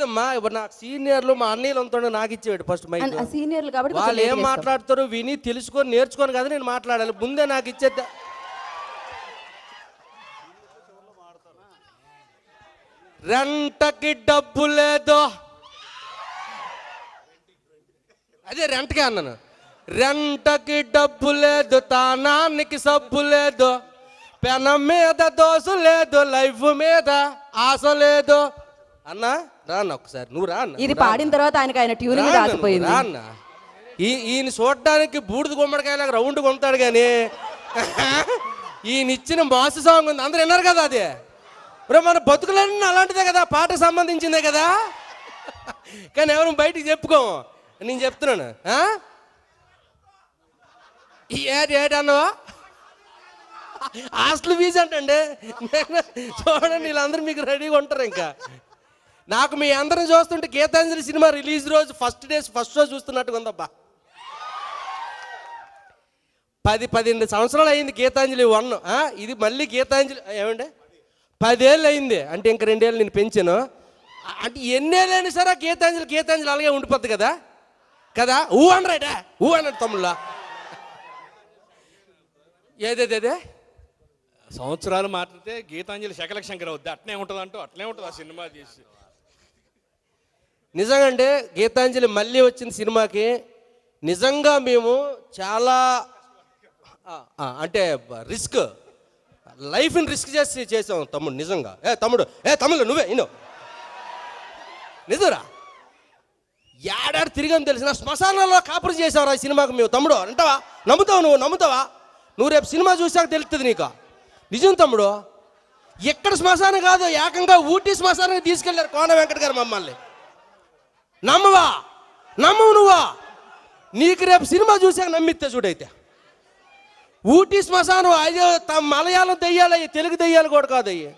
అమ్మా ఇప్పుడు నాకు సీనియర్లు మా అన్నయ్యలు ఉంటాడు నాకు ఇచ్చేవాడు ఫస్ట్ మైక్. సీనియర్లు కాబట్టి వాళ్ళు ఏం మాట్లాడతారు విని తెలుసుకొని నేర్చుకొని కదా నేను మాట్లాడాలి. ముందే నాకు ఇచ్చేద్దా. రెంటకి డబ్బు లేదు, అదే రెంట్కే అన్నాను. రెంటకి డబ్బు లేదు, తానానికి సబ్బు లేదు, పెనం మీద దోశ లేదు, లైఫ్ మీద ఆశ లేదు అన్నా. రాన్న ఒకసారి నువ్వు రా. ఇది పాడిన తర్వాత ఆయనకి ఆయన ట్యూనింగ్ రాసిపోయింది. రాన్న ఈయన చూడడానికి బూడిద గుమ్మడికాయలాగా రౌండ్ కొంటాడు కానీ ఈయన ఇచ్చిన మాసు సాంగ్ ఉంది, అందరు విన్నారు కదా. అది ఇప్పుడు మన బతుకులన్నీ అలాంటిదే కదా, పాటకు సంబంధించిందే కదా. కానీ ఎవరు బయటికి చెప్పుకోము, నేను చెప్తున్నాను. ఏటి అన్నవా హాస్టల్ ఫీజు అంటండి. చూడండి వీళ్ళందరూ మీకు రెడీగా ఉంటారు. ఇంకా నాకు మీ అందరం చూస్తుంటే గీతాంజలి సినిమా రిలీజ్ రోజు ఫస్ట్ షో చూస్తున్నట్టుగా ఉందబ్బా. 10-12 సంవత్సరాలు అయింది గీతాంజలి 1. ఇది మళ్ళీ గీతాంజలి ఏమండి 10 ఏళ్ళు అయింది అంటే ఇంక 2 ఏళ్ళు నేను పెంచాను. అంటే ఎన్నేళ్ళైనా సరే గీతాంజలి అలాగే ఉండిపోద్ది కదా కదా. ఊ అనరాయిటా ఊ అన్నాడు తమ్ముళ్ళ. ఏదేదే సంవత్సరాలు మాట్లాడితే గీతాంజలి శకలక శంకర్ అవుద్ది. అట్నే ఉంటుంది అంటూ అట్లే ఉంటుంది ఆ సినిమా చేసి. నిజంగా అంటే గీతాంజలి మళ్ళీ వచ్చిన సినిమాకి నిజంగా మేము చాలా అంటే లైఫ్ని రిస్క్ చేసాం తమ్ముడు. నిజంగా తమ్ముడు నువ్వే ఇన్నో నిజరా ఏడాడు తిరిగాను తెలిసిన శ్మశానాల్లో కాపురు చేసావు ఈ సినిమాకి మేము. తమ్ముడు అంటావా? నమ్ముతావా నువ్వు రేపు సినిమా చూసాక తెలుస్తుంది నీకు. నిజం తమ్ముడు, ఎక్కడ శ్మశానం కాదు, ఏకంగా ఊటీ శ్మశానానికి తీసుకెళ్లారు కోన వెంకట గారు మమ్మల్ని. నమ్మవు నువ్వా? నీకు రేపు సినిమా చూసాక నమ్మితే చూడైతే. ఊటీ శ్మశానం అయ్యో మలయాళం దెయ్యాలు అయ్యి, తెలుగు దెయ్యాలు కూడా కాదు అయ్యి.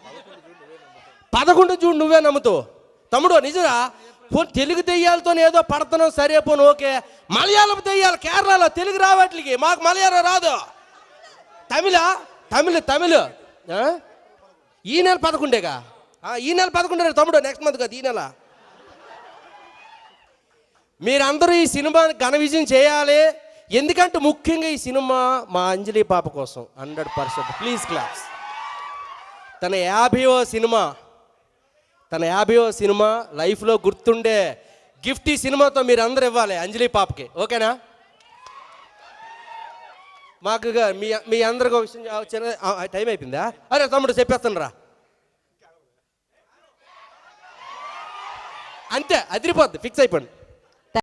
11 చూడు నువ్వే నమ్ముతావు తమ్ముడు. నిజరా తెలుగు దెయ్యాలతో ఏదో పడుతున్నావు సరే పోను ఓకే. మలయాళం దెయ్యాలు కేరళలో, తెలుగు రావట్లకి, మాకు మలయాళం రాదు. తమిళ ఈ నెల 11గా, ఈ నెల 11 తమ్ముడు, నెక్స్ట్ మంత్ కాదు ఈ నెల. మీరందరూ ఈ సినిమాని ఘన విజయం చేయాలి. ఎందుకంటే ముఖ్యంగా ఈ సినిమా మా అంజలి పాప కోసం 100%. Please class. తన 50వ సినిమా లైఫ్లో గుర్తుండే గిఫ్ట్ ఈ సినిమాతో మీరు అందరు ఇవ్వాలి అంజలి పాపకి. ఓకేనా? మాకు మీ అందరికి ఒక విషయం టైం అయిపోయిందా? అరే తమ్ముడు చెప్పేస్తాను రా. అంతే అదిరిపోద్ది, ఫిక్స్ అయిపోండి.